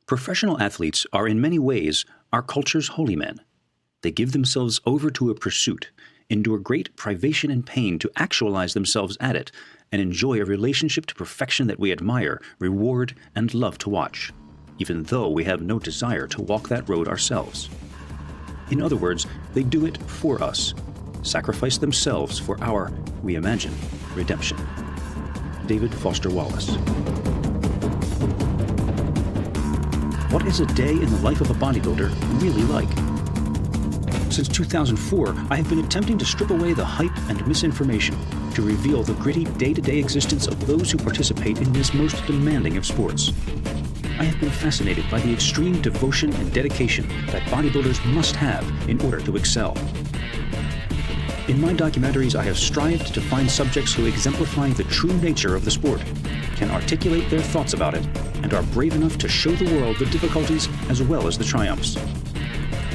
Professional athletes are in many ways our culture's holy men. They give themselves over to a pursuit, endure great privation and pain to actualize themselves at it, and enjoy a relationship to perfection that we admire, reward, and love to watch, even though we have no desire to walk that road ourselves. In other words, they do it for us, sacrifice themselves for our, we imagine, redemption. David Foster Wallace. What is a day in the life of a bodybuilder really like? Since 2004, I have been attempting to strip away the hype and misinformation to reveal the gritty day-to-day existence of those who participate in this most demanding of sports. I have been fascinated by the extreme devotion and dedication that bodybuilders must have in order to excel. In my documentaries, I have strived to find subjects who exemplify the true nature of the sport, can articulate their thoughts about it, and are brave enough to show the world the difficulties as well as the triumphs.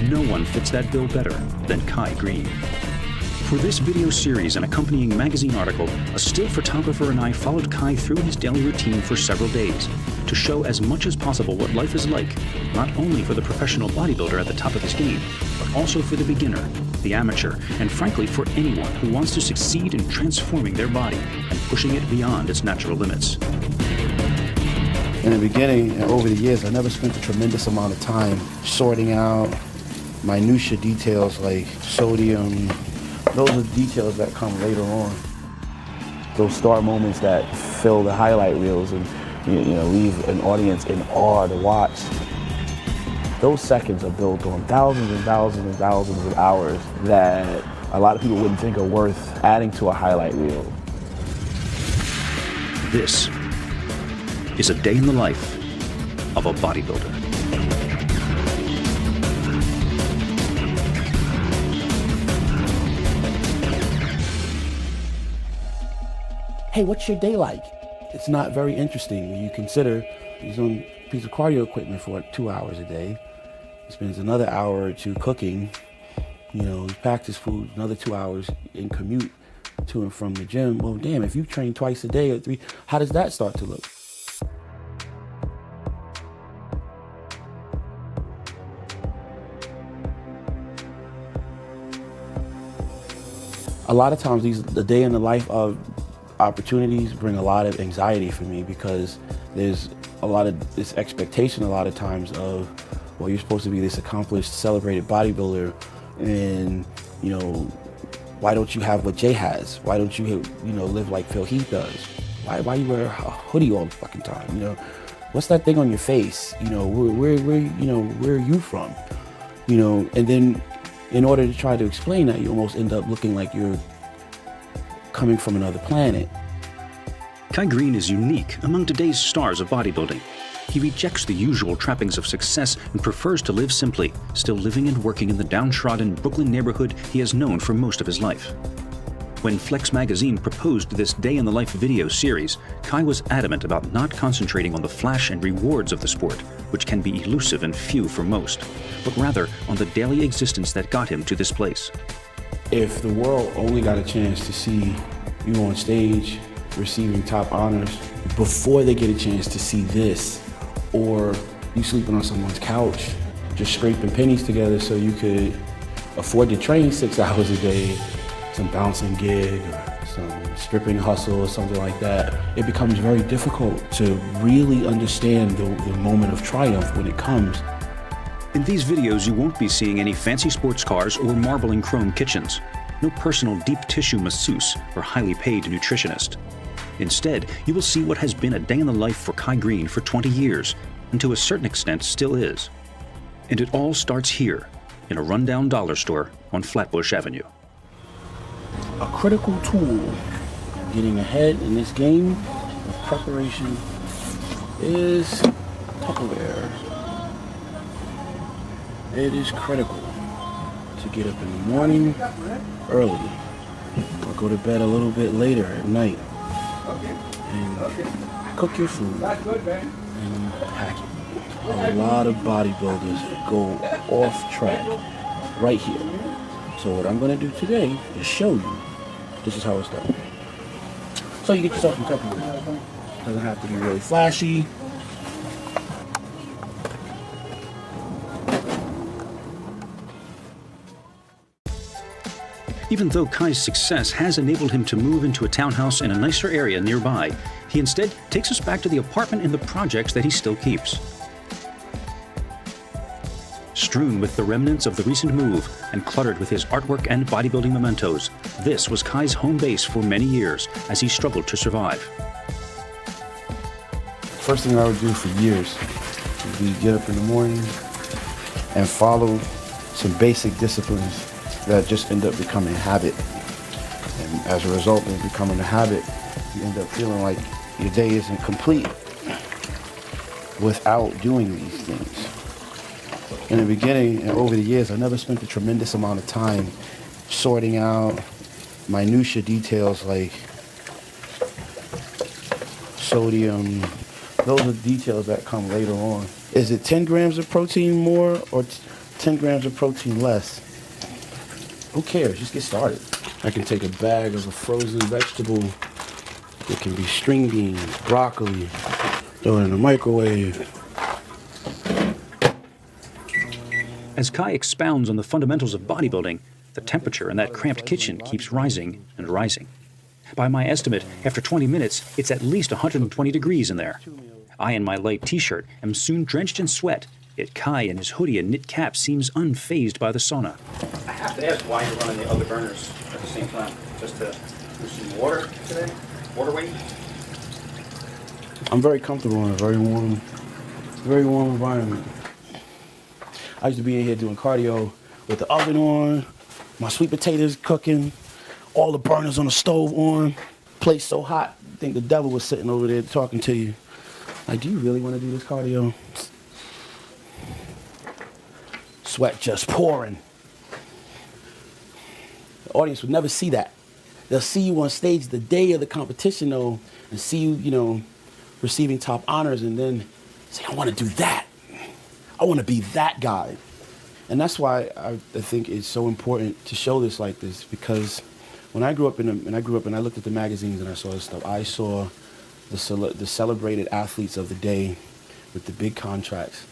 No one fits that bill better than Kai Greene. For this video series and accompanying magazine article, a still photographer and I followed Kai through his daily routine for several days to show as much as possible what life is like, not only for the professional bodybuilder at the top of his game, but also for the beginner, the amateur, and frankly for anyone who wants to succeed in transforming their body and pushing it beyond its natural limits. In the beginning and over the years, I never spent a tremendous amount of time sorting out minutia details like sodium. Those are details that come later on. Those star moments that fill the highlight reels and leave an audience in awe to watch. Those seconds are built on thousands and thousands and thousands of hours that a lot of people wouldn't think are worth adding to a highlight reel. This is a day in the life of a bodybuilder. Hey, what's your day like? It's not very interesting when you consider he's on a piece of cardio equipment for 2 hours a day. He spends another hour or two cooking. He packs his food, another 2 hours in commute to and from the gym. Well, damn, if you train twice a day or 3, how does that start to look? A lot of times the day in the life of opportunities bring a lot of anxiety for me because there's a lot of this expectation a lot of times of, well, you're supposed to be this accomplished, celebrated bodybuilder, and why don't you have what Jay has? Why don't you live like Phil Heath does? Why you wear a hoodie all the fucking time? What's that thing on your face? Where are you from? And then in order to try to explain that, you almost end up looking like you're coming from another planet. Kai Greene is unique among today's stars of bodybuilding. He rejects the usual trappings of success and prefers to live simply, still living and working in the downtrodden Brooklyn neighborhood he has known for most of his life. When Flex magazine proposed this Day in the Life video series, Kai was adamant about not concentrating on the flash and rewards of the sport, which can be elusive and few for most, but rather on the daily existence that got him to this place. If the world only got a chance to see you on stage receiving top honors before they get a chance to see this, or you sleeping on someone's couch, just scraping pennies together so you could afford to train 6 hours a day, some bouncing gig or some stripping hustle or something like that, it becomes very difficult to really understand the moment of triumph when it comes. In these videos, you won't be seeing any fancy sports cars or marbling chrome kitchens, no personal deep tissue masseuse or highly paid nutritionist. Instead, you will see what has been a day in the life for Kai Greene for 20 years, and to a certain extent still is. And it all starts here, in a rundown dollar store on Flatbush Avenue. A critical tool getting ahead in this game of preparation is Tupperware. It is critical to get up in the morning early or go to bed a little bit later at night and cook your food and pack it. A lot of bodybuilders go off track right here. So what I'm going to do today is show you this is how it's done. So you get yourself some Tupperware. Doesn't have to be really flashy. Even though Kai's success has enabled him to move into a townhouse in a nicer area nearby, he instead takes us back to the apartment in the projects that he still keeps. Strewn with the remnants of the recent move and cluttered with his artwork and bodybuilding mementos, this was Kai's home base for many years as he struggled to survive. First thing I would do for years would be get up in the morning and follow some basic disciplines that just end up becoming a habit. And as a result of becoming a habit, you end up feeling like your day isn't complete without doing these things. In the beginning and over the years, I never spent a tremendous amount of time sorting out minutia details like sodium. Those are details that come later on. Is it 10 grams of protein more or 10 grams of protein less? Who cares? Just get started. I can take a bag of a frozen vegetable. It can be string beans, broccoli, throw it in the microwave. As Kai expounds on the fundamentals of bodybuilding, the temperature in that cramped kitchen keeps rising and rising. By my estimate, after 20 minutes, it's at least 120 degrees in there. I, in my light t-shirt, am soon drenched in sweat, yet Kai in his hoodie and knit cap seems unfazed by the sauna. I have to ask why you're running the other burners at the same time. Just to do some water today? Water weight? I'm very comfortable in a very warm environment. I used to be in here doing cardio with the oven on, my sweet potatoes cooking, all the burners on the stove on, place so hot, I think the devil was sitting over there talking to you. Like, do you really want to do this cardio? Sweat just pouring. The audience would never see that. They'll see you on stage the day of the competition, though, and see you, receiving top honors, and then say, I want to do that. I want to be that guy. And that's why I think it's so important to show this like this, because when I grew up and I looked at the magazines and I saw this stuff, I saw the celebrated athletes of the day with the big contracts.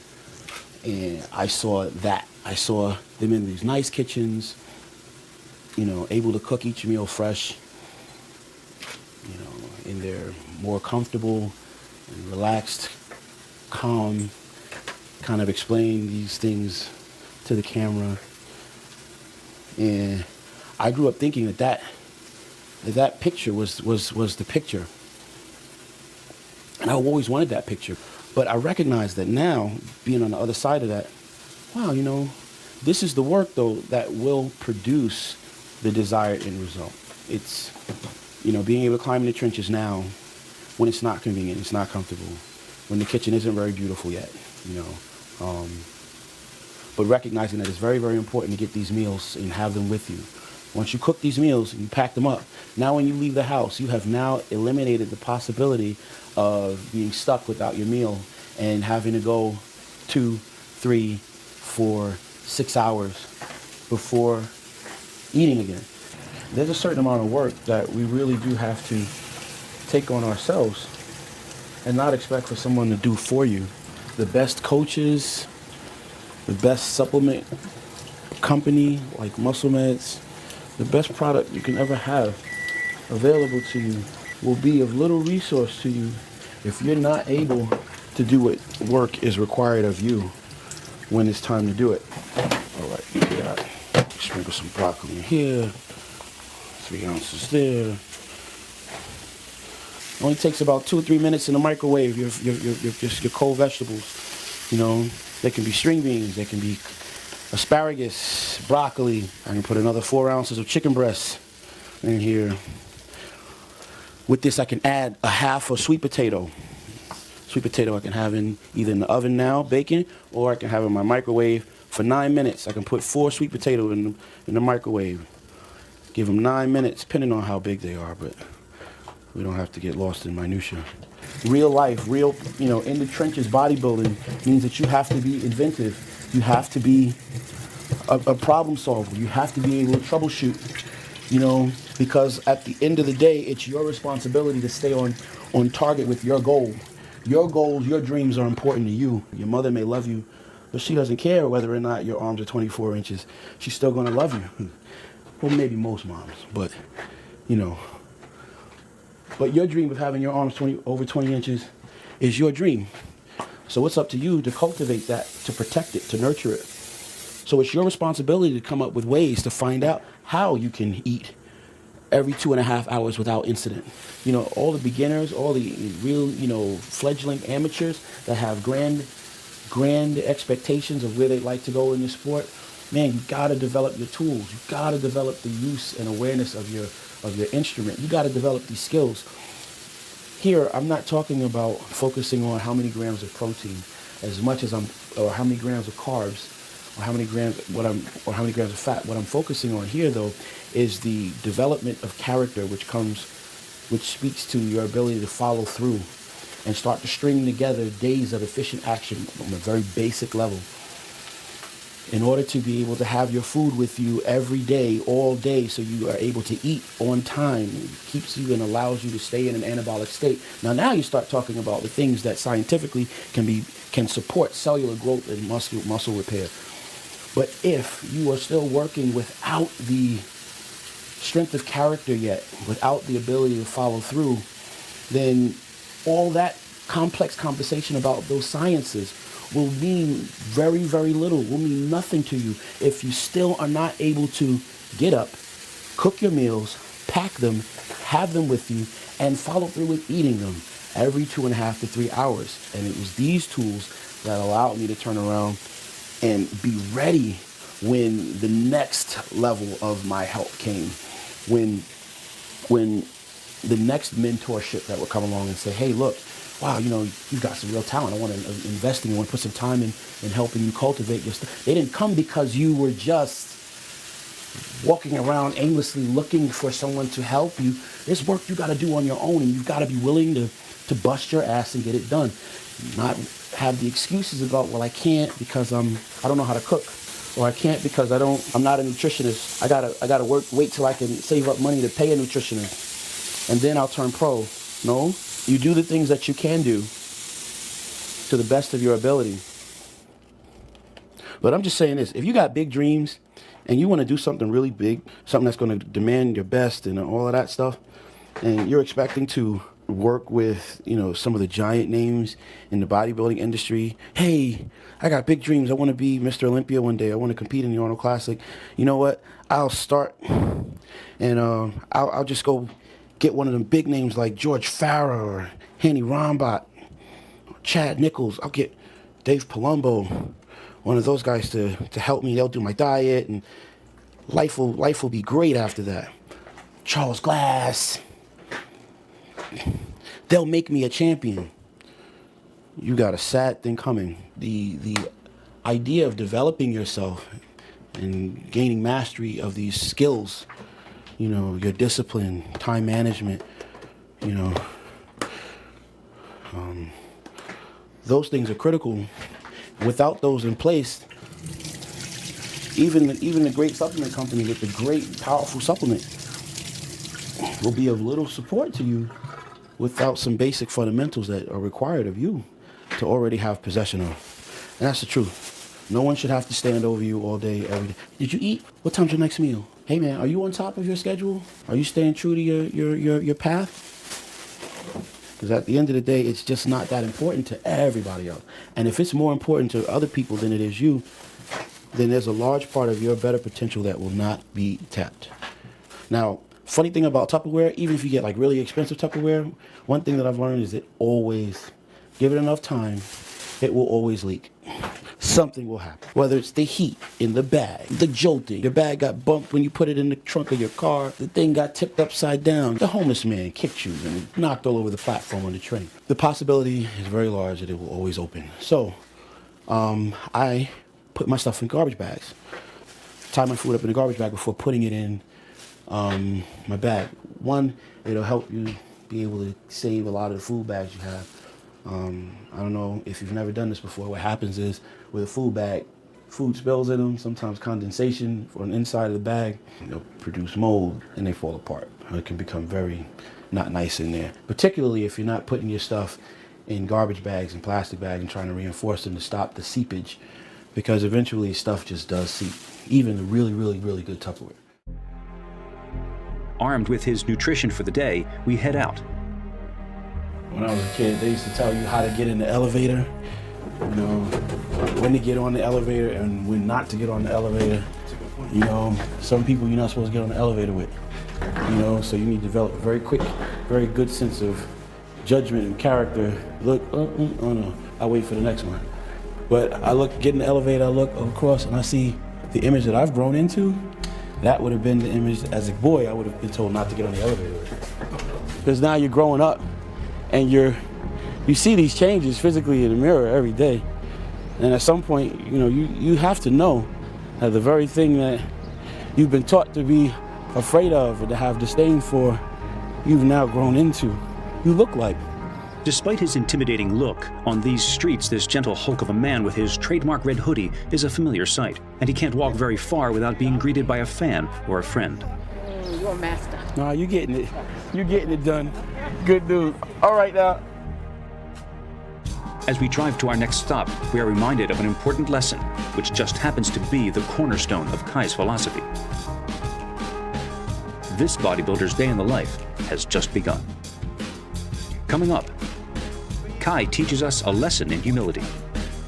And I saw that. I saw them in these nice kitchens, able to cook each meal fresh, in their more comfortable and relaxed, calm, kind of explain these things to the camera. And I grew up thinking that picture was the picture. And I always wanted that picture. But I recognize that now, being on the other side of that, wow, this is the work, though, that will produce the desired end result. It's, being able to climb in the trenches now when it's not convenient, it's not comfortable, when the kitchen isn't very beautiful yet, but recognizing that it's very, very important to get these meals and have them with you. Once you cook these meals and you pack them up, now when you leave the house, you have now eliminated the possibility of being stuck without your meal and having to go 2, 3, 4, 6 hours before eating again. There's a certain amount of work that we really do have to take on ourselves and not expect for someone to do for you. The best coaches, the best supplement company like Muscle Meds, the best product you can ever have available to you will be of little resource to you if you're not able to do what work is required of you when it's time to do it. All right, we got sprinkle some broccoli in here, 3 ounces there. Only takes about 2 or 3 minutes in the microwave. Your cold vegetables, they can be string beans, they can be asparagus, broccoli. I can put another 4 ounces of chicken breast in here. With this, I can add a half a sweet potato. Sweet potato I can have either in the oven now, baking, or I can have in my microwave for 9 minutes. I can put 4 sweet potatoes in the microwave. Give them 9 minutes, depending on how big they are, but we don't have to get lost in minutia. Real life, in the trenches bodybuilding means that you have to be inventive. You have to be a problem solver. You have to be able to troubleshoot, because at the end of the day, it's your responsibility to stay on target with your goal. Your goals, your dreams are important to you. Your mother may love you, but she doesn't care whether or not your arms are 24 inches. She's still going to love you. Well, maybe most moms, but you know. But your dream of having your arms over 20 inches is your dream. So it's up to you to cultivate that, to protect it, to nurture it. So it's your responsibility to come up with ways to find out how you can eat every 2.5 hours without incident. You know, all the beginners, all the real, fledgling amateurs that have grand expectations of where they'd like to go in the sport, man, you gotta develop your tools. You gotta develop the use and awareness of your instrument. You gotta develop these skills. Here, I'm not talking about focusing on how many grams of protein as much as or how many grams of carbs, or how many grams of fat. What I'm focusing on here, though, is the development of character, which speaks to your ability to follow through and start to string together days of efficient action on a very basic level. In order to be able to have your food with you every day, all day, so you are able to eat on time, it keeps you and allows you to stay in an anabolic state. Now you start talking about the things that scientifically can support cellular growth and muscle repair. But if you are still working without the strength of character yet, without the ability to follow through, then all that complex conversation about those sciences will mean very, very little, will mean nothing to you if you still are not able to get up, cook your meals, pack them, have them with you, and follow through with eating them every 2.5 to 3 hours. And it was these tools that allowed me to turn around and be ready when the next level of my help came, when the next mentorship that would come along and say, hey, look, wow, you've got some real talent. I want to invest in you. I want to put some time in helping you cultivate your stuff. They didn't come because you were just walking around aimlessly looking for someone to help you. There's work you got to do on your own, and you've got to be willing to bust your ass and get it done. Not have the excuses about, well, I can't because I don't know how to cook, or I can't because I'm not a nutritionist. I gotta wait till I can save up money to pay a nutritionist, and then I'll turn pro. No. You do the things that you can do to the best of your ability. But I'm just saying this, if you got big dreams and you want to do something really big, something that's going to demand your best and all of that stuff, and you're expecting to work with, some of the giant names in the bodybuilding industry, hey, I got big dreams. I want to be Mr. Olympia one day. I want to compete in the Arnold Classic. You know what? I'll start and I'll just go get one of them big names like George Farah or Hanny Rombot, or Chad Nichols. I'll get Dave Palumbo, one of those guys to help me. They'll do my diet, and life will be great after that. Charles Glass. They'll make me a champion. You got a sad thing coming. The idea of developing yourself and gaining mastery of these skills, your discipline, time management, those things are critical. Without those in place, even the great supplement company with the great, powerful supplement will be of little support to you without some basic fundamentals that are required of you to already have possession of. And that's the truth. No one should have to stand over you all day, every day. Did you eat? What time's your next meal? Hey man, are you on top of your schedule? Are you staying true to your path? Because at the end of the day, it's just not that important to everybody else. And if it's more important to other people than it is you, then there's a large part of your better potential that will not be tapped. Now, funny thing about Tupperware, even if you get like really expensive Tupperware, one thing that I've learned is that always, give it enough time, it will always leak. Something will happen. Whether it's the heat in the bag, the jolting, your bag got bumped when you put it in the trunk of your car, the thing got tipped upside down, the homeless man kicked you and knocked all over the platform on the train. The possibility is very large that it will always open. So, I put my stuff in garbage bags. Tie my food up in the garbage bag before putting it in my bag. One, it'll help you be able to save a lot of the food bags you have. I don't know if you've never done this before. What happens is with a food bag, food spills in them, sometimes condensation on the inside of the bag, they'll produce mold and they fall apart. It can become very not nice in there, particularly if you're not putting your stuff in garbage bags and plastic bags and trying to reinforce them to stop the seepage, because eventually stuff just does seep, even the really, really, really good Tupperware. Armed with his nutrition for the day, we head out. When I was a kid, they used to tell you how to get in the elevator, you know, when to get on the elevator and when not to get on the elevator. You know, some people you're not supposed to get on the elevator with, you know, so you need to develop a very quick, very good sense of judgment and character. Look, oh no, I'll wait for the next one. But I get in the elevator, I look across and I see the image that I've grown into. That would have been the image as a boy I would have been told not to get on the elevator with. Because now you're growing up and you see these changes physically in the mirror every day. And at some point, you know, you have to know that the very thing that you've been taught to be afraid of or to have disdain for, you've now grown into. You look like. Despite his intimidating look, on these streets, this gentle hulk of a man with his trademark red hoodie is a familiar sight, and he can't walk very far without being greeted by a fan or a friend. You're a master. No, you're getting it. You're getting it done. Good dude. All right now. As we drive to our next stop, we are reminded of an important lesson, which just happens to be the cornerstone of Kai's philosophy. This bodybuilder's day in the life has just begun. Coming up, Kai teaches us a lesson in humility.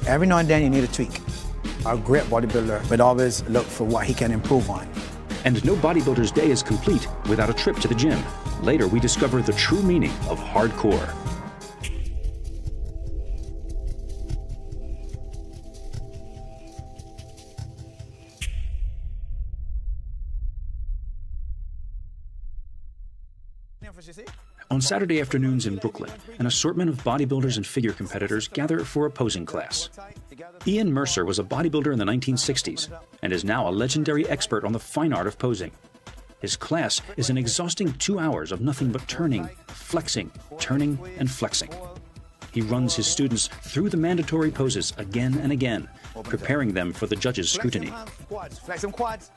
Every now and then you need a tweak. A great bodybuilder would always look for what he can improve on. And no bodybuilder's day is complete without a trip to the gym. Later, we discover the true meaning of hardcore. On Saturday afternoons in Brooklyn, an assortment of bodybuilders and figure competitors gather for a posing class. Ian Mercer was a bodybuilder in the 1960s and is now a legendary expert on the fine art of posing. His class is an exhausting 2 hours of nothing but turning, flexing, turning, and flexing. He runs his students through the mandatory poses again and again, preparing them for the judges' scrutiny.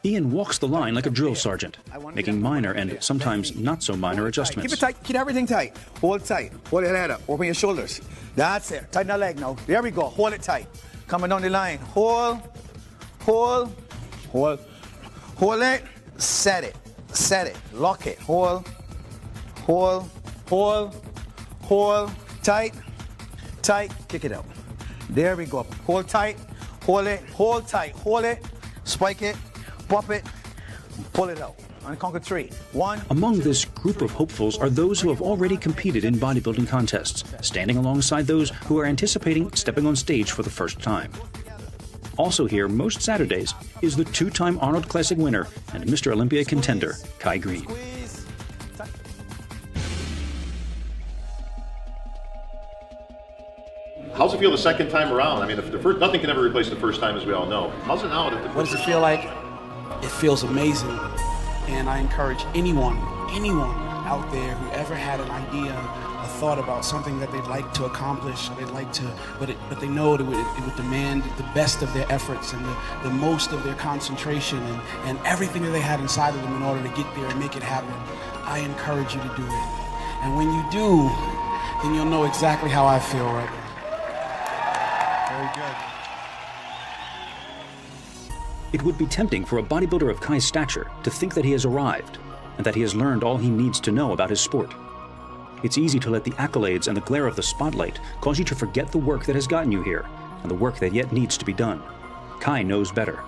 Ian walks the line like a drill sergeant, making minor and sometimes not so minor adjustments. Keep it tight, keep everything tight. Hold tight, hold your head up, open your shoulders. That's it, tighten that leg now. There we go, hold it tight. Coming down the line, hold it, set it, lock it, hold, tight, kick it out. There we go, hold tight, hold it, hold tight, hold it, spike it, pop it, pull it out. On count of 3. 1. Among this group of hopefuls are those who have already competed in bodybuilding contests, standing alongside those who are anticipating stepping on stage for the first time. Also here most Saturdays is the 2-time Arnold Classic winner and Mr. Olympia contender, Kai Greene. How's it feel the second time around? I mean, the first, nothing can ever replace the first time, as we all know. How's it now? What does it feel like? It feels amazing. And I encourage anyone out there who ever had an idea, a thought about something that they'd like to accomplish, they'd like to, but they know it would demand the best of their efforts and the most of their concentration and everything that they had inside of them in order to get there and make it happen. I encourage you to do it. And when you do, then you'll know exactly how I feel right now. Very good. It would be tempting for a bodybuilder of Kai's stature to think that he has arrived and that he has learned all he needs to know about his sport. It's easy to let the accolades and the glare of the spotlight cause you to forget the work that has gotten you here and the work that yet needs to be done. Kai knows better.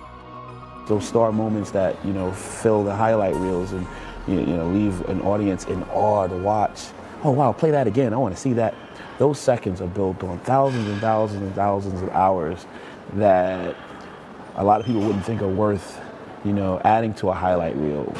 Those star moments that, you know, fill the highlight reels and, you know, leave an audience in awe to watch. Oh, wow, play that again. I want to see that. Those seconds are built on thousands and thousands and thousands of hours that a lot of people wouldn't think are worth, you know, adding to a highlight reel.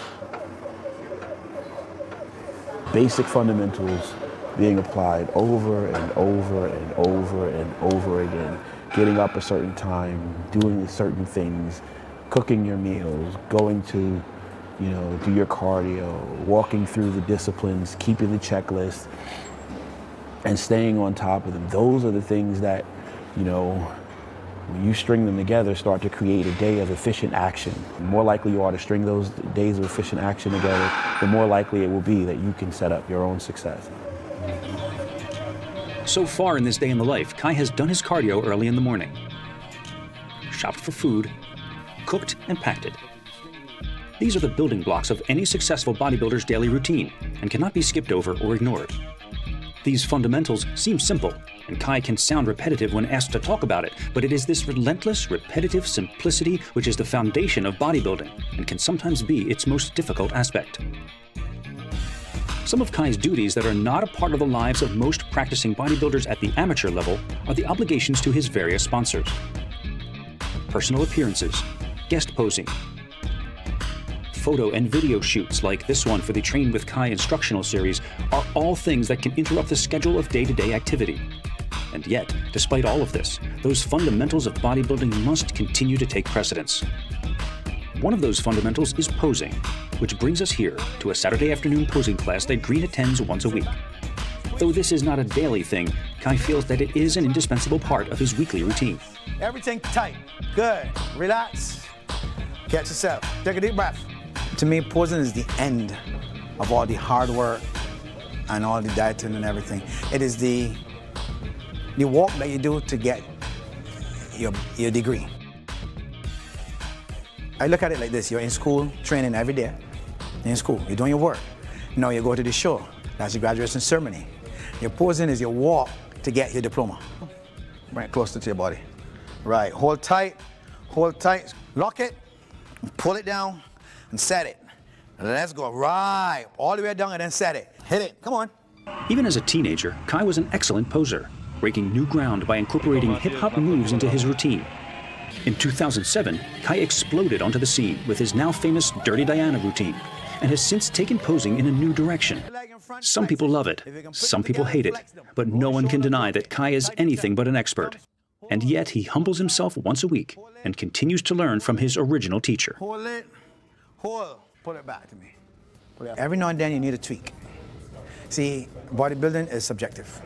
Basic fundamentals being applied over and over and over and over again. Getting up a certain time, doing certain things, cooking your meals, going to, you know, do your cardio, walking through the disciplines, keeping the checklist, and staying on top of them. Those are the things that, you know, when you string them together, start to create a day of efficient action. The more likely you are to string those days of efficient action together, the more likely it will be that you can set up your own success. So far in this day in the life, Kai has done his cardio early in the morning, shopped for food, cooked and packed it, These are the building blocks of any successful bodybuilder's daily routine and cannot be skipped over or ignored. These fundamentals seem simple, and Kai can sound repetitive when asked to talk about it, but it is this relentless, repetitive simplicity which is the foundation of bodybuilding and can sometimes be its most difficult aspect. Some of Kai's duties that are not a part of the lives of most practicing bodybuilders at the amateur level are the obligations to his various sponsors. Personal appearances, guest posing, photo and video shoots like this one for the Train with Kai instructional series are all things that can interrupt the schedule of day-to-day activity. And yet, despite all of this, those fundamentals of bodybuilding must continue to take precedence. One of those fundamentals is posing, which brings us here to a Saturday afternoon posing class that Greene attends once a week. Though this is not a daily thing, Kai feels that it is an indispensable part of his weekly routine. Everything tight. Good. Relax. Catch yourself. Take a deep breath. To me, posing is the end of all the hard work and all the dieting and everything. It is the walk that you do to get your degree. I look at it like this. You're in school, training every day. You're in school, you're doing your work. Now you go to the show. That's your graduation ceremony. Your posing is your walk to get your diploma. Bring it closer to your body. Right, hold tight, lock it, pull it down, and set it. Let's go, right, all the way down and then set it. Hit it, come on. Even as a teenager, Kai was an excellent poser, breaking new ground by incorporating hip-hop moves into his routine. In 2007, Kai exploded onto the scene with his now famous Dirty Diana routine, and has since taken posing in a new direction. Some people love it, some people hate it, but no one can deny that Kai is anything but an expert. And yet he humbles himself once a week and continues to learn from his original teacher. Hold it, pull it back to me. Every now and then you need a tweak. See, bodybuilding is subjective.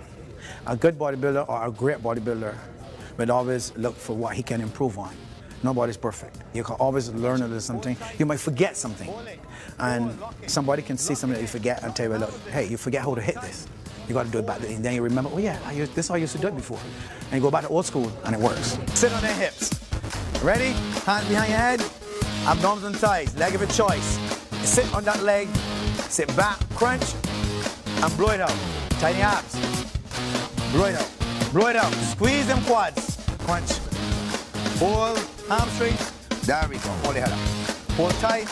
A good bodybuilder or a great bodybuilder would always look for what he can improve on. Nobody's perfect. You can always learn a little something. You might forget something. And somebody can see something that you forget and tell you, look, hey, you forget how to hit this. You got to do it back then. And then you remember, oh yeah, this is how I used to do it before. And you go back to old school and it works. Sit on their hips. Ready? Hands behind your head. Abdominals and thighs. Leg of your choice. Sit on that leg. Sit back, crunch, and blow it out. Tighten your abs. Blow it out. Blow it out. Squeeze them quads. Crunch. Pull. Hamstrings. There we go. Hold your head up. Pull tight.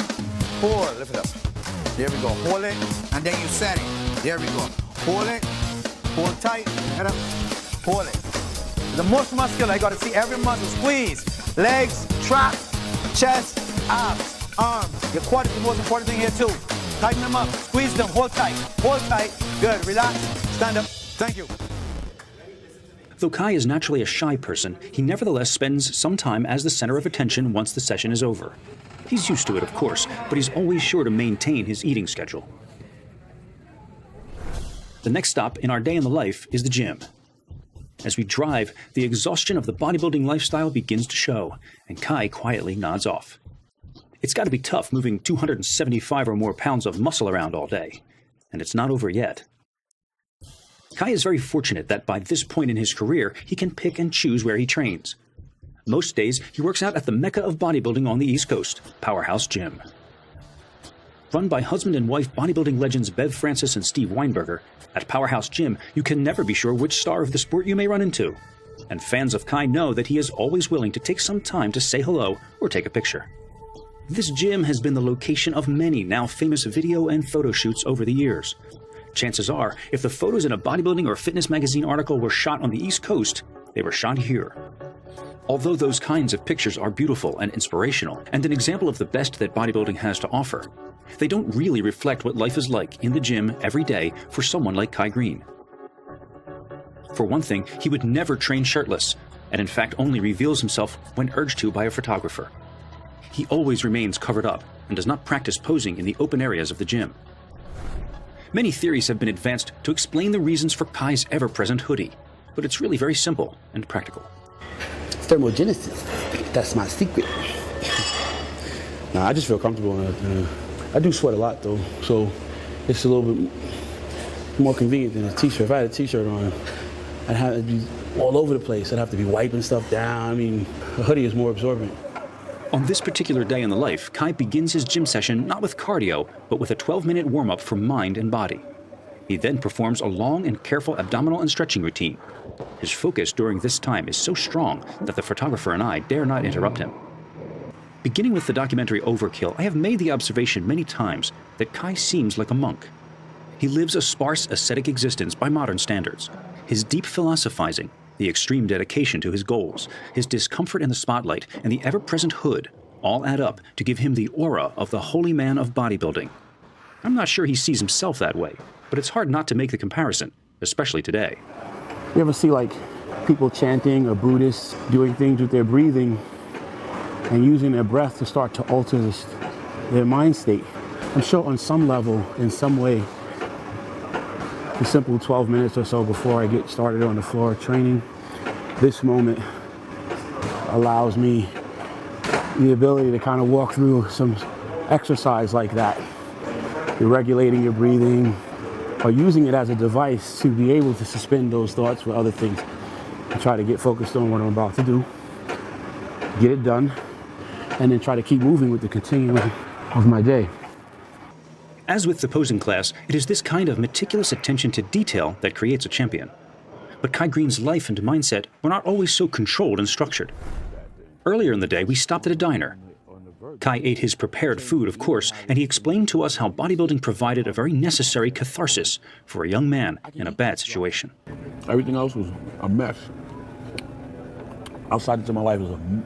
Pull. Lift it up. There we go. Hold it. And then you set it. There we go. Hold it. Hold tight. Head up. Hold it. The most muscular. I got to see every muscle. Squeeze. Legs. Traps. Chest. Abs. Arms. Your quad is the most important thing here too. Tighten them up. Squeeze them. Hold tight. Hold tight. Good. Relax. Stand up. Thank you. Though Kai is naturally a shy person, he nevertheless spends some time as the center of attention once the session is over. He's used to it, of course, but he's always sure to maintain his eating schedule. The next stop in our day in the life is the gym. As we drive, the exhaustion of the bodybuilding lifestyle begins to show, and Kai quietly nods off. It's got to be tough moving 275 or more pounds of muscle around all day, and it's not over yet. Kai is very fortunate that by this point in his career, he can pick and choose where he trains. Most days, he works out at the mecca of bodybuilding on the East Coast, Powerhouse Gym. Run by husband and wife bodybuilding legends Bev Francis and Steve Weinberger, at Powerhouse Gym, you can never be sure which star of the sport you may run into. And fans of Kai know that he is always willing to take some time to say hello or take a picture. This gym has been the location of many now famous video and photo shoots over the years. Chances are, if the photos in a bodybuilding or fitness magazine article were shot on the East Coast, they were shot here. Although those kinds of pictures are beautiful and inspirational, and an example of the best that bodybuilding has to offer, they don't really reflect what life is like in the gym every day for someone like Kai Greene. For one thing, he would never train shirtless, and in fact only reveals himself when urged to by a photographer. He always remains covered up and does not practice posing in the open areas of the gym. Many theories have been advanced to explain the reasons for Kai's ever-present hoodie, but it's really very simple and practical. Thermogenesis. That's my secret. Nah, I just feel comfortable. I do sweat a lot though, so it's a little bit more convenient than a t-shirt. If I had a t-shirt on, I'd have to be all over the place. I'd have to be wiping stuff down. I mean, a hoodie is more absorbent. On this particular day in the life, Kai begins his gym session not with cardio, but with a 12-minute warm-up for mind and body. He then performs a long and careful abdominal and stretching routine. His focus during this time is so strong that the photographer and I dare not interrupt him. Beginning with the documentary Overkill, I have made the observation many times that Kai seems like a monk. He lives a sparse, ascetic existence by modern standards. His deep philosophizing, the extreme dedication to his goals, his discomfort in the spotlight, and the ever-present hood all add up to give him the aura of the holy man of bodybuilding. I'm not sure he sees himself that way, but it's hard not to make the comparison, especially today. You ever see like people chanting or Buddhists doing things with their breathing and using their breath to start to alter their mind state? I'm sure on some level, in some way, the simple 12 minutes or so before I get started on the floor training, this moment allows me the ability to kind of walk through some exercise like that. You're regulating your breathing or using it as a device to be able to suspend those thoughts for other things and try to get focused on what I'm about to do, get it done, and then try to keep moving with the continuum of my day. As with the posing class, it is this kind of meticulous attention to detail that creates a champion. But Kai Greene's life and mindset were not always so controlled and structured. Earlier in the day, we stopped at a diner. Kai ate his prepared food, of course, and he explained to us how bodybuilding provided a very necessary catharsis for a young man in a bad situation. Everything else was a mess. Outside into my life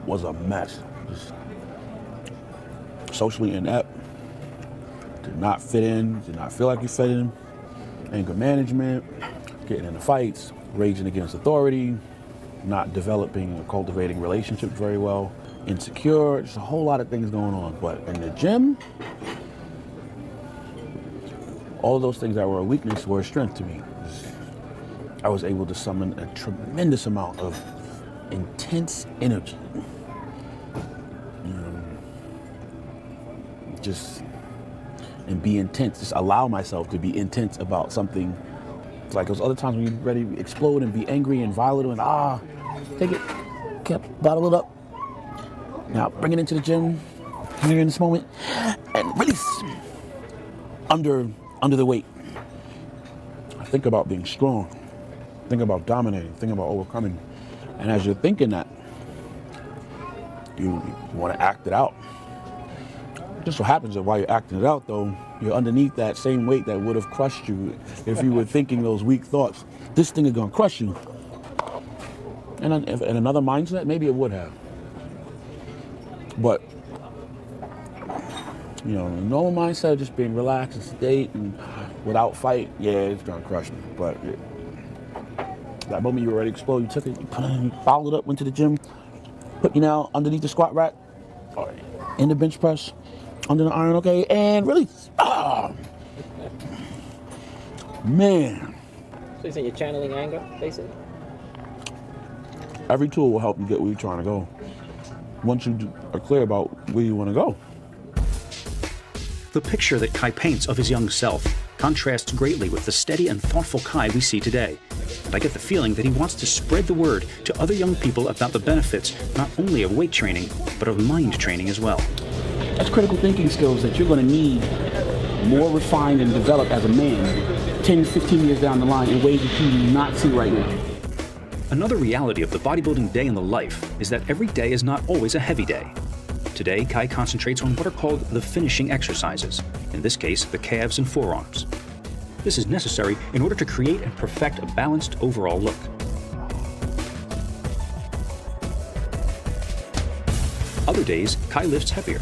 was a mess. Just socially inept. Did not fit in, did not feel like you fit in. Anger management, getting into fights, raging against authority, not developing or cultivating relationships very well, insecure, just a whole lot of things going on. But in the gym, all of those things that were a weakness were a strength to me. I was able to summon a tremendous amount of intense energy. And be intense, just allow myself to be intense about something. It's like those other times when you're ready to explode and be angry and violent and take it, bottle it up. Now bring it into the gym, here in this moment, and release under the weight. I think about being strong, think about dominating, think about overcoming. And as you're thinking that, you want to act it out. Just so happens that while you're acting it out, though, you're underneath that same weight that would have crushed you if you were thinking those weak thoughts. This thing is going to crush you. And in another mindset, maybe it would have. But, the normal mindset of just being relaxed and sedate and without fight, yeah, it's going to crush me. But that moment you were ready to explode, you took it, you followed it up, went to the gym, put you now underneath the squat rack, in the bench press, under the iron, okay, and release. Man. So you're saying you're channeling anger, basically? Every tool will help you get where you're trying to go. Once you are clear about where you want to go. The picture that Kai paints of his young self contrasts greatly with the steady and thoughtful Kai we see today. And I get the feeling that he wants to spread the word to other young people about the benefits not only of weight training, but of mind training as well. That's critical thinking skills that you're going to need more refined and developed as a man 10, 15 years down the line in ways that you do not see right now. Another reality of the bodybuilding day in the life is that every day is not always a heavy day. Today, Kai concentrates on what are called the finishing exercises, in this case, the calves and forearms. This is necessary in order to create and perfect a balanced overall look. Other days, Kai lifts heavier.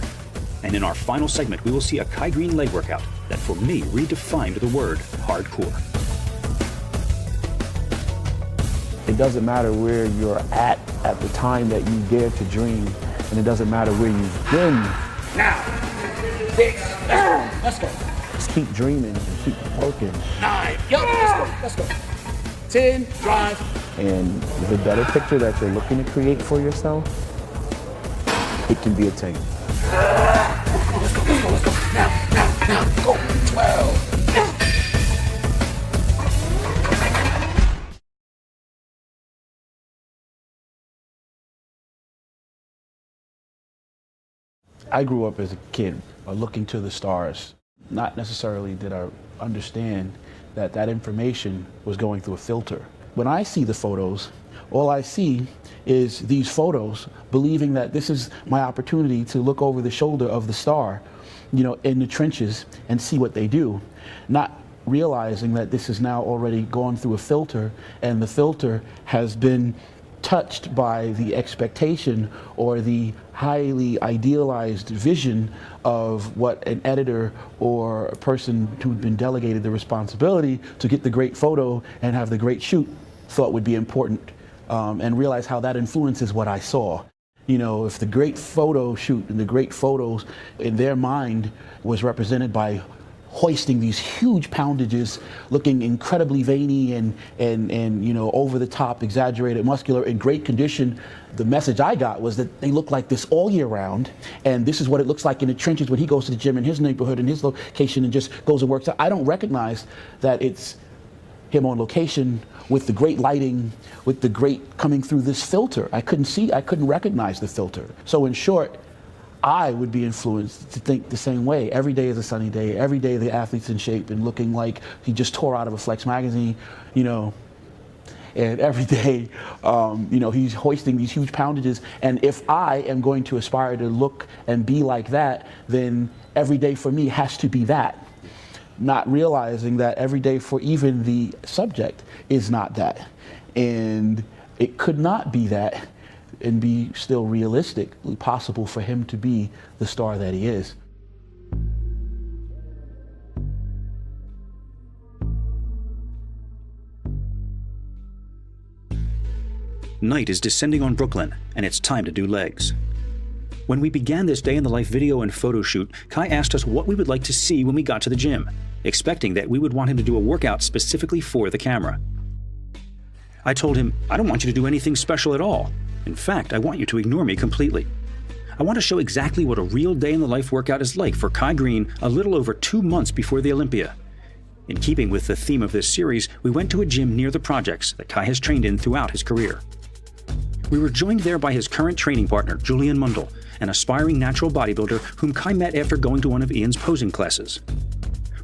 And in our final segment, we will see a Kai Greene leg workout that for me redefined the word hardcore. It doesn't matter where you're at the time that you dare to dream, and it doesn't matter where you've been. Now, 6, let's go. Just keep dreaming and keep working. 9, let's go. 10, drive. And the better picture that you're looking to create for yourself, it can be attained. Let's go. Now, go. 12. I grew up as a kid looking to the stars. Not necessarily did I understand that that information was going through a filter. When I see the photos, all I see is these photos, believing that this is my opportunity to look over the shoulder of the star, you know, in the trenches and see what they do. Not realizing that this is now already gone through a filter, and the filter has been touched by the expectation or the highly idealized vision of what an editor or a person who'd been delegated the responsibility to get the great photo and have the great shoot thought would be important, and realize how that influences what I saw. You know, if the great photo shoot and the great photos in their mind was represented by hoisting these huge poundages, looking incredibly veiny and you know, over the top, exaggerated, muscular, in great condition, the message I got was that they look like this all year round, and this is what it looks like in the trenches when he goes to the gym in his neighborhood, in his location, and just goes and works out. I don't recognize that it's him on location with the great lighting, with the great coming through this filter. I couldn't recognize the filter. So in short, I would be influenced to think the same way. Every day is a sunny day. Every day the athlete's in shape and looking like he just tore out of a Flex magazine, you know. And every day, you know, he's hoisting these huge poundages. And if I am going to aspire to look and be like that, then every day for me has to be that. Not realizing that every day for even the subject is not that. And it could not be that and be still realistically possible for him to be the star that he is. Night is descending on Brooklyn, and it's time to do legs. When we began this day in the life video and photo shoot, Kai asked us what we would like to see when we got to the gym, expecting that we would want him to do a workout specifically for the camera. I told him, I don't want you to do anything special at all. In fact, I want you to ignore me completely. I want to show exactly what a real day in the life workout is like for Kai Greene a little over 2 months before the Olympia. In keeping with the theme of this series, we went to a gym near the projects that Kai has trained in throughout his career. We were joined there by his current training partner, Julian Mundell, an aspiring natural bodybuilder whom Kai met after going to one of Ian's posing classes.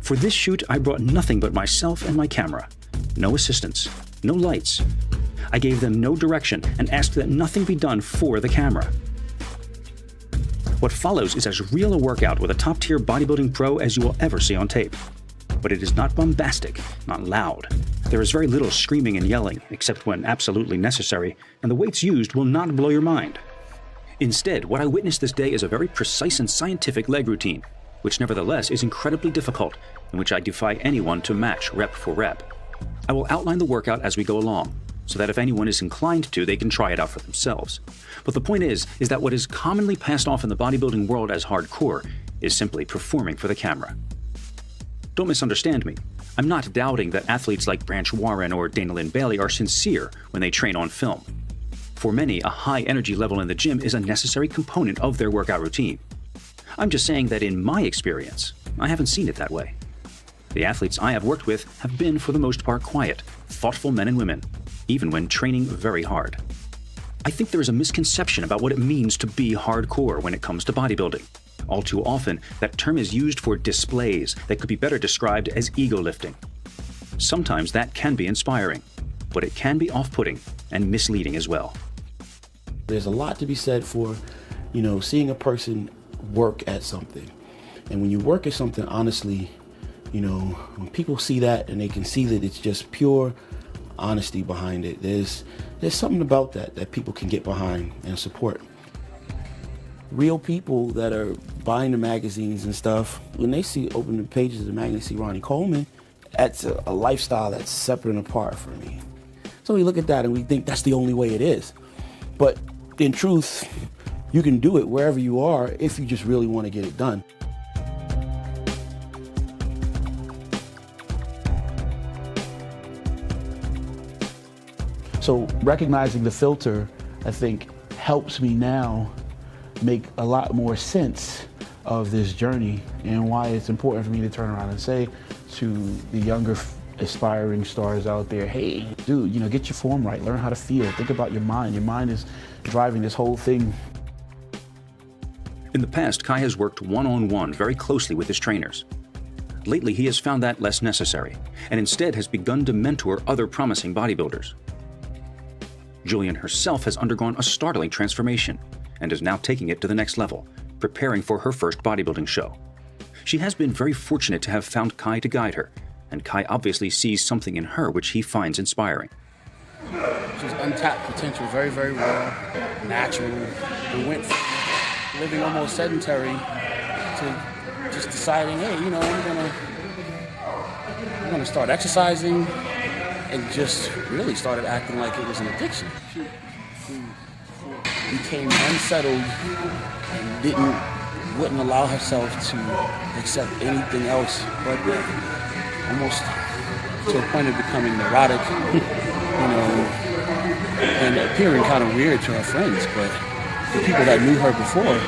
For this shoot, I brought nothing but myself and my camera. No assistants, no lights. I gave them no direction and asked that nothing be done for the camera. What follows is as real a workout with a top-tier bodybuilding pro as you will ever see on tape. But it is not bombastic, not loud. There is very little screaming and yelling, except when absolutely necessary, and the weights used will not blow your mind. Instead, what I witnessed this day is a very precise and scientific leg routine, which nevertheless is incredibly difficult, and which I defy anyone to match rep for rep. I will outline the workout as we go along, so that if anyone is inclined to, they can try it out for themselves. But the point is that what is commonly passed off in the bodybuilding world as hardcore is simply performing for the camera. Don't misunderstand me. I'm not doubting that athletes like Branch Warren or Dana Lynn Bailey are sincere when they train on film. For many, a high energy level in the gym is a necessary component of their workout routine. I'm just saying that in my experience, I haven't seen it that way. The athletes I have worked with have been, for the most part, quiet, thoughtful men and women, even when training very hard. I think there is a misconception about what it means to be hardcore when it comes to bodybuilding. All too often, that term is used for displays that could be better described as ego lifting. Sometimes that can be inspiring, but it can be off-putting and misleading as well. There's a lot to be said for, you know, seeing a person work at something. And when you work at something honestly, you know, when people see that and they can see that it's just pure honesty behind it, there's something about that people can get behind and support. Real people that are buying the magazines and stuff, when they open the pages of the magazine, see Ronnie Coleman, that's a lifestyle that's separate and apart from me. So we look at that and we think that's the only way it is. But in truth, you can do it wherever you are if you just really want to get it done. So recognizing the filter, I think, helps me now make a lot more sense of this journey and why it's important for me to turn around and say to the younger aspiring stars out there, hey, dude, you know, get your form right, learn how to feel, think about your mind. Your mind is driving this whole thing. In the past, Kai has worked one-on-one very closely with his trainers. Lately, he has found that less necessary, and instead has begun to mentor other promising bodybuilders. Julian herself has undergone a startling transformation and is now taking it to the next level, preparing for her first bodybuilding show. She has been very fortunate to have found Kai to guide her, and Kai obviously sees something in her which he finds inspiring. She's untapped potential, very, very raw, natural. We went from living almost sedentary to just deciding, hey, you know, I'm gonna start exercising, and just really started acting like it was an addiction. She became unsettled and wouldn't allow herself to accept anything else but almost to a point of becoming neurotic, you know, and appearing kind of weird to her friends, but the people that knew her before.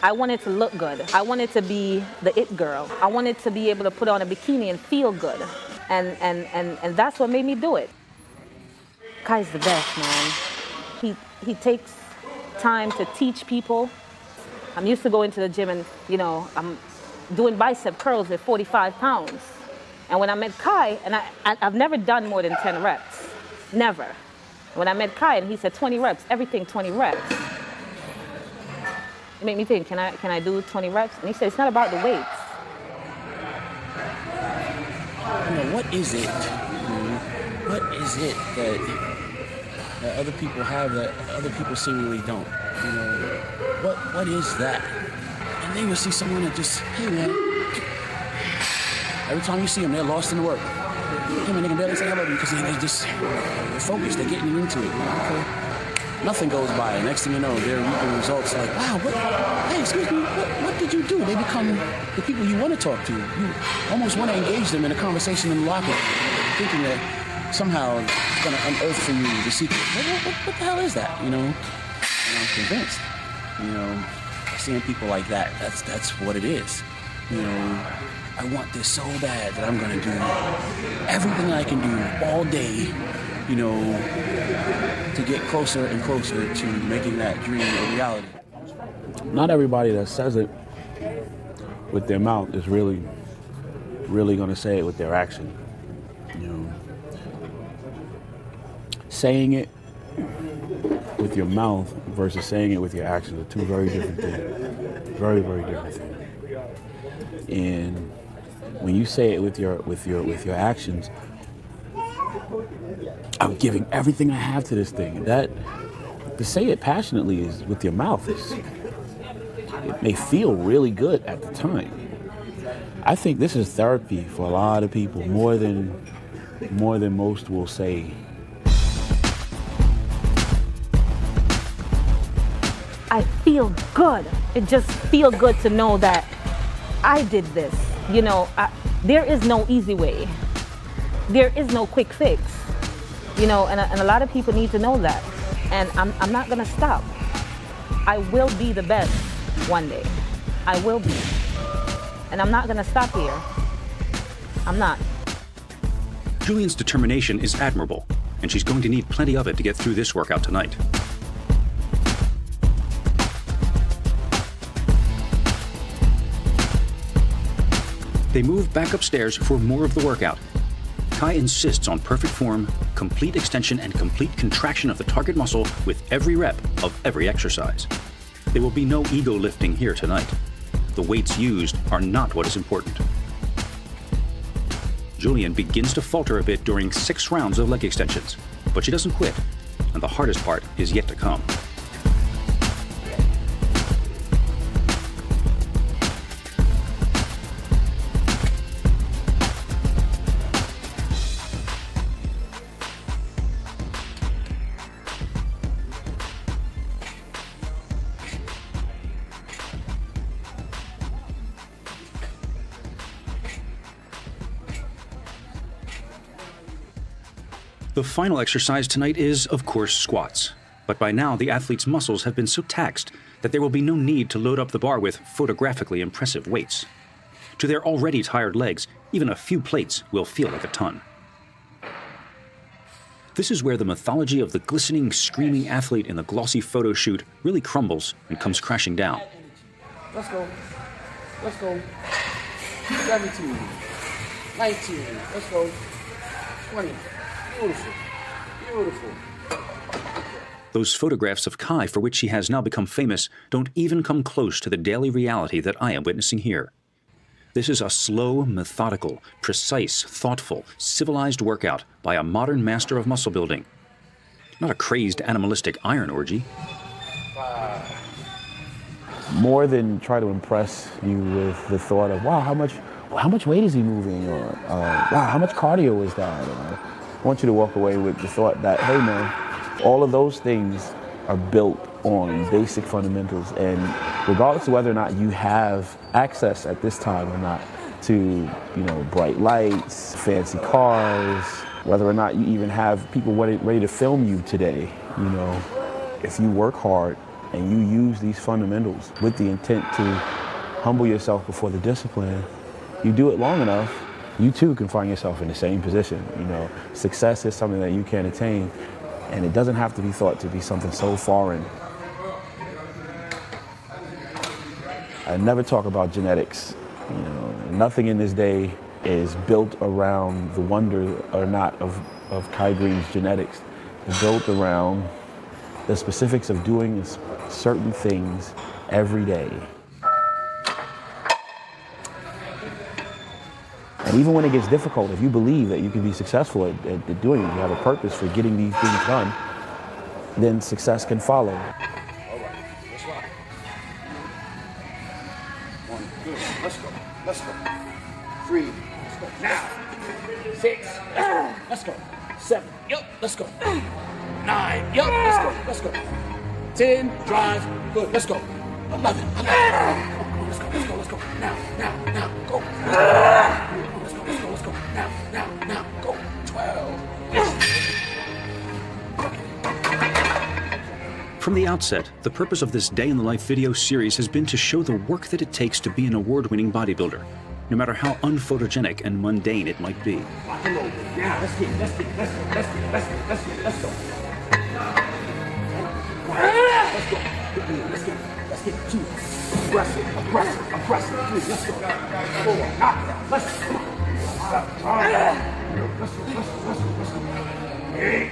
I wanted to look good. I wanted to be the it girl. I wanted to be able to put on a bikini and feel good. And that's what made me do it. Kai's the best, man. He takes time to teach people. I'm used to going to the gym and, you know, I'm doing bicep curls at 45 pounds. And when I met Kai, and I've never done more than 10 reps, never. When I met Kai and he said 20 reps, everything 20 reps. It made me think, can I do 20 reps? And he said, it's not about the weights. You know, what is it? What is it that other people have that other people seemingly don't? You know, what is that? And then you'll see someone that just, hey man, every time you see them, they're lost in the work. Hey man, they can barely say hello to you because they're focused, they're getting into it. Okay? Nothing goes by. Next thing you know, they're reaping results like, wow, hey, excuse me, what did you do? They become the people you want to talk to. You almost want to engage them in a conversation in the locker, thinking that somehow it's going to unearth for you the secret. What the hell is that, you know? And I'm convinced, you know, seeing people like that, that's what it is. You know, I want this so bad that I'm going to do everything I can do all day, you know, to get closer and closer to making that dream a reality. Not everybody that says it with their mouth is really going to say it with their action. You know, saying it with your mouth versus saying it with your actions are two very different things. Very, very different things. And when you say it with your actions, I'm giving everything I have to this thing. That to say it passionately is with your mouth. It may feel really good at the time. I think this is therapy for a lot of people, more than most will say. I feel good. It just feels good to know that I did this. You know, there is no easy way. There is no quick fix. You know, and a lot of people need to know that. And I'm not gonna stop. I will be the best one day. I will be. And I'm not gonna stop here. I'm not. Julian's determination is admirable, and she's going to need plenty of it to get through this workout tonight. They move back upstairs for more of the workout. Kai insists on perfect form, complete extension, and complete contraction of the target muscle with every rep of every exercise. There will be no ego lifting here tonight. The weights used are not what is important. Julian begins to falter a bit during 6 rounds of leg extensions, but she doesn't quit, and the hardest part is yet to come. The final exercise tonight is, of course, squats. But by now, the athlete's muscles have been so taxed that there will be no need to load up the bar with photographically impressive weights. To their already tired legs, even a few plates will feel like a ton. This is where the mythology of the glistening, screaming athlete in the glossy photo shoot really crumbles and comes crashing down. Let's go. Let's go. 17. 19. Let's go. 20. Beautiful. Beautiful. Those photographs of Kai, for which he has now become famous, don't even come close to the daily reality that I am witnessing here. This is a slow, methodical, precise, thoughtful, civilized workout by a modern master of muscle building. Not a crazed, animalistic iron orgy. More than try to impress you with the thought of, wow, how much weight is he moving? Or, wow, how much cardio is that? Or, I want you to walk away with the thought that, hey man, all of those things are built on basic fundamentals, and regardless of whether or not you have access at this time or not to, bright lights, fancy cars, whether or not you even have people ready to film you today, if you work hard and you use these fundamentals with the intent to humble yourself before the discipline, you do it long enough, you too can find yourself in the same position. Success is something that you can attain, and it doesn't have to be thought to be something so foreign. I never talk about genetics. Nothing in this day is built around the wonder or not of Kai Greene's genetics. It's built around the specifics of doing certain things every day. And even when it gets difficult, if you believe that you can be successful at doing it, you have a purpose for getting these things done, then success can follow. All right, let's rock. 1, good. Let's go. Let's go. 3. Let's go. Now. 6. Let's go. 7. Yup. Let's go. 9. Yup. Let's go. Let's go. 10. Drive. Good. Let's go. 11. Let's go. Let's go. Let's go. Now. Go. Let's go. Now. Go. 12. From the outset, the purpose of this Day in the Life video series has been to show the work that it takes to be an award-winning bodybuilder, no matter how unphotogenic and mundane it might be. Lock and load. Now, let's get. Let's go. Let's get 2. Aggressive. 3. Let's go. 4. Knock it out. Let's go. Let's go. 8.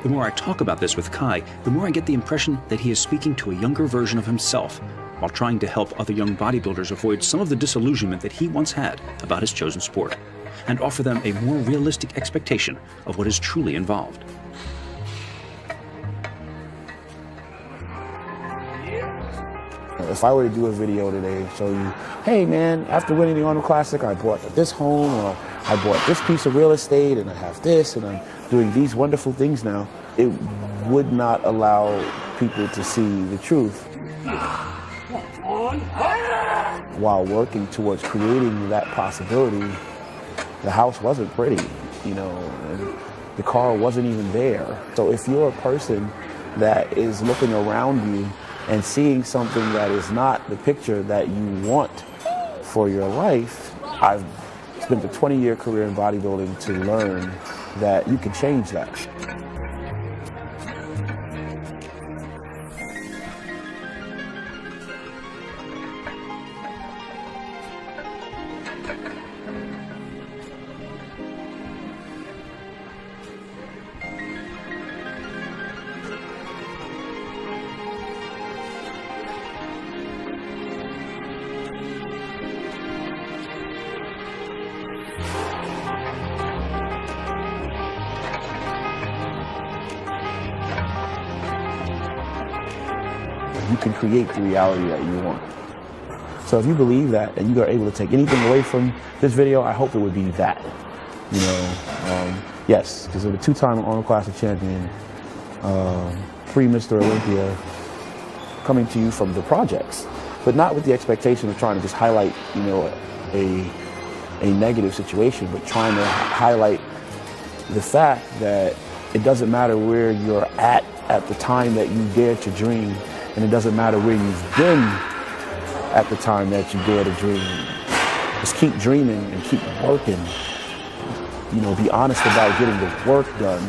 The more I talk about this with Kai, the more I get the impression that he is speaking to a younger version of himself, while trying to help other young bodybuilders avoid some of the disillusionment that he once had about his chosen sport, and offer them a more realistic expectation of what is truly involved. If I were to do a video today and show you, hey man, after winning the Arnold Classic, I bought this home, or I bought this piece of real estate, and I have this, and I'm doing these wonderful things now, it would not allow people to see the truth. While working towards creating that possibility, the house wasn't pretty, and the car wasn't even there. So if you're a person that is looking around you and seeing something that is not the picture that you want for your life, I've spent a 20-year career in bodybuilding to learn that you can change that. You can create the reality that you want. So if you believe that and you are able to take anything away from this video, I hope it would be that. Yes, because I'm a 2-time Arnold Classic champion, pre-Mr. Olympia, coming to you from the projects, but not with the expectation of trying to just highlight, a negative situation, but trying to highlight the fact that it doesn't matter where you're at the time that you dare to dream, and it doesn't matter where you've been at the time that you dare to dream. Just keep dreaming and keep working. Be honest about getting the work done,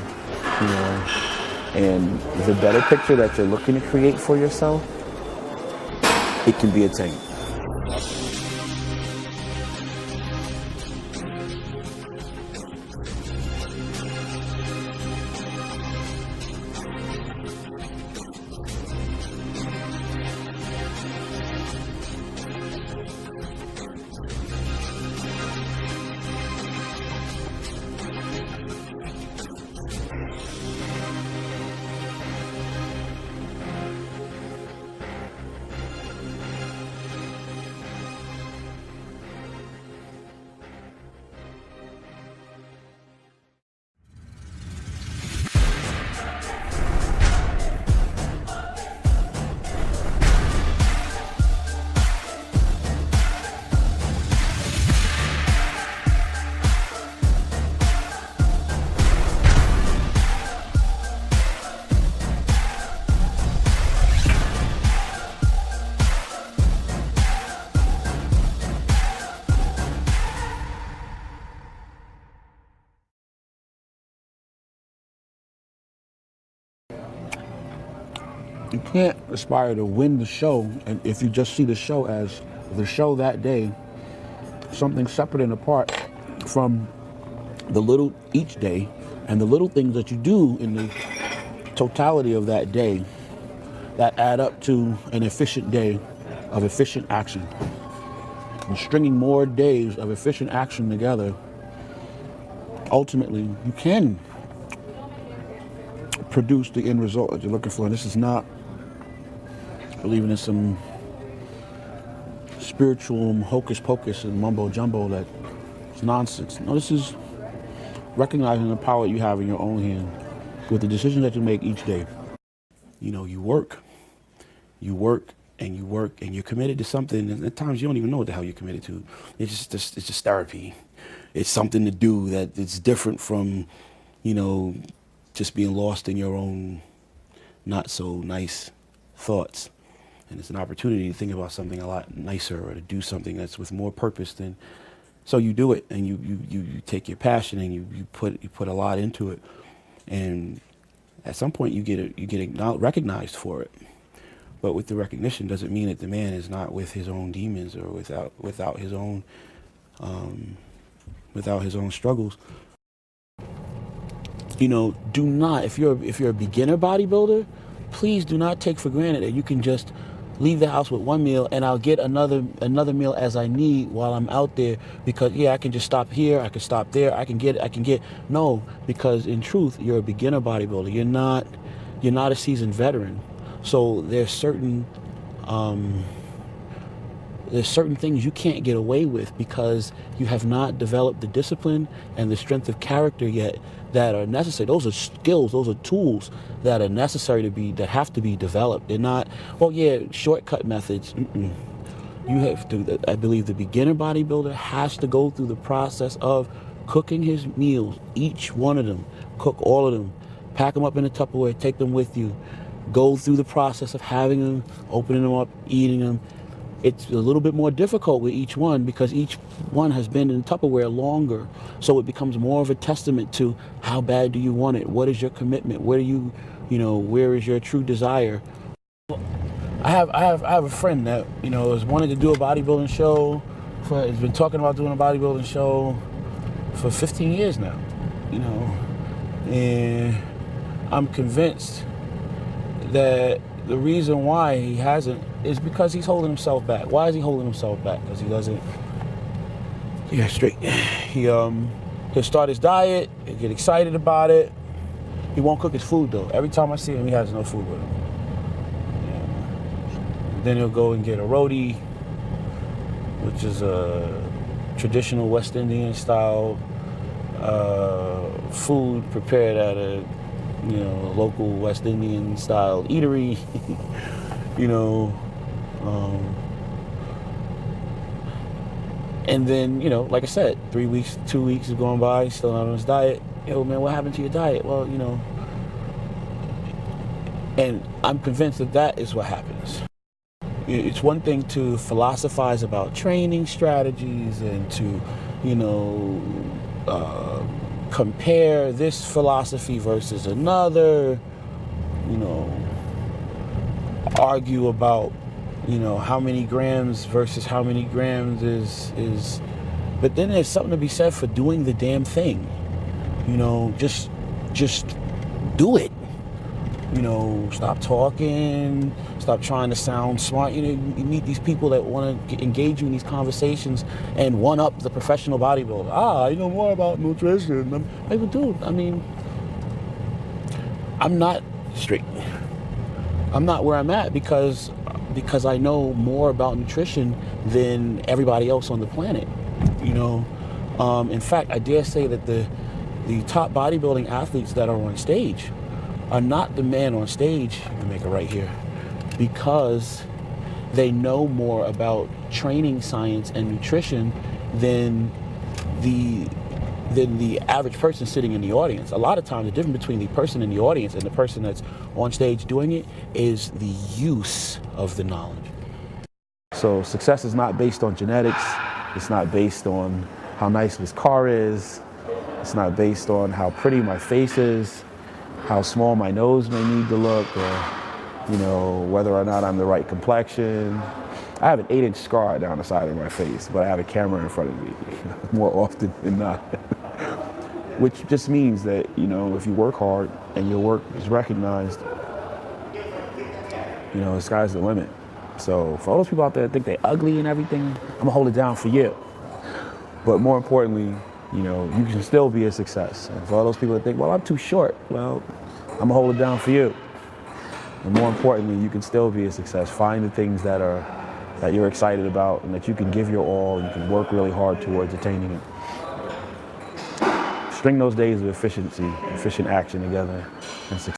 And the better picture that you're looking to create for yourself, it can be attained. You can't aspire to win the show, and if you just see the show as the show that day, something separate and apart from the little each day and the little things that you do in the totality of that day that add up to an efficient day of efficient action. And stringing more days of efficient action together, ultimately you can produce the end result that you're looking for. And this is not believing in some spiritual hocus pocus and mumbo jumbo that it's nonsense. No, this is recognizing the power you have in your own hand with the decisions that you make each day. You know, you work and you're committed to something, and at times you don't even know what the hell you're committed to. It's just therapy. It's something to do that it's different from, you know, just being lost in your own not so nice thoughts. And it's an opportunity to think about something a lot nicer or to do something that's with more purpose than. So you do it, and you take your passion and you put a lot into it, and at some point you get recognized for it. But with the recognition doesn't mean that the man is not with his own demons or without his own struggles. You know, do not, if you're a beginner bodybuilder, please do not take for granted that you can just leave the house with one meal and I'll get another meal as I need while I'm out there, because I can just stop here, I can stop there, I can get no, because in truth you're a beginner bodybuilder. You're not a seasoned veteran. So there's certain things you can't get away with because you have not developed the discipline and the strength of character yet that are necessary. Those are skills, those are tools that are necessary that have to be developed. They're not, shortcut methods. You have to, I believe the beginner bodybuilder has to go through the process of cooking his meals, each one of them, cook all of them, pack them up in a Tupperware, take them with you, go through the process of having them, opening them up, eating them. It's a little bit more difficult with each one because each one has been in Tupperware longer. So it becomes more of a testament to how bad do you want it? What is your commitment? Where is your true desire? I have a friend that, has wanted to do a bodybuilding show, has been talking about doing a bodybuilding show for 15 years now, and I'm convinced that the reason why he hasn't is because he's holding himself back. Why is he holding himself back? Because he doesn't. Yeah, straight. He'll start his diet. He'll get excited about it. He won't cook his food though. Every time I see him, he has no food with him. Yeah. Then he'll go and get a roti, which is a traditional West Indian style food prepared at a local West Indian style eatery, and then, like I said, 3 weeks, 2 weeks is going by, he's still not on his diet. Yo, man, what happened to your diet? Well, and I'm convinced that is what happens. It's one thing to philosophize about training strategies and to, compare this philosophy versus another, you know, argue about, you know, how many grams versus how many grams is, but then there's something to be said for doing the damn thing. You know, just do it. You know, stop talking, stop trying to sound smart. You know, you meet these people that want to engage you in these conversations and one up the professional bodybuilder. I know more about nutrition. I'm like, dude, I mean, I'm not straight. I'm not where I'm at because I know more about nutrition than everybody else on the planet. You know, in fact, I dare say that the top bodybuilding athletes that are on stage are not the man on stage, you can make it right here, because they know more about training science and nutrition than the average person sitting in the audience. A lot of times the difference between the person in the audience and the person that's on stage doing it is the use of the knowledge. So success is not based on genetics. It's not based on how nice this car is. It's not based on how pretty my face is, how small my nose may need to look, or, you know, whether or not I'm the right complexion. I have an 8-inch scar down the side of my face, but I have a camera in front of me more often than not. Which just means that, you know, if you work hard and your work is recognized, you know, the sky's the limit. So for all those people out there that think they're ugly and everything, I'm gonna hold it down for you. But more importantly, you know, you can still be a success. And for all those people that think, well, I'm too short, well, I'm gonna hold it down for you. And more importantly, you can still be a success. Find the things that you're excited about and that you can give your all and you can work really hard towards attaining it. String those days of efficient action together and success.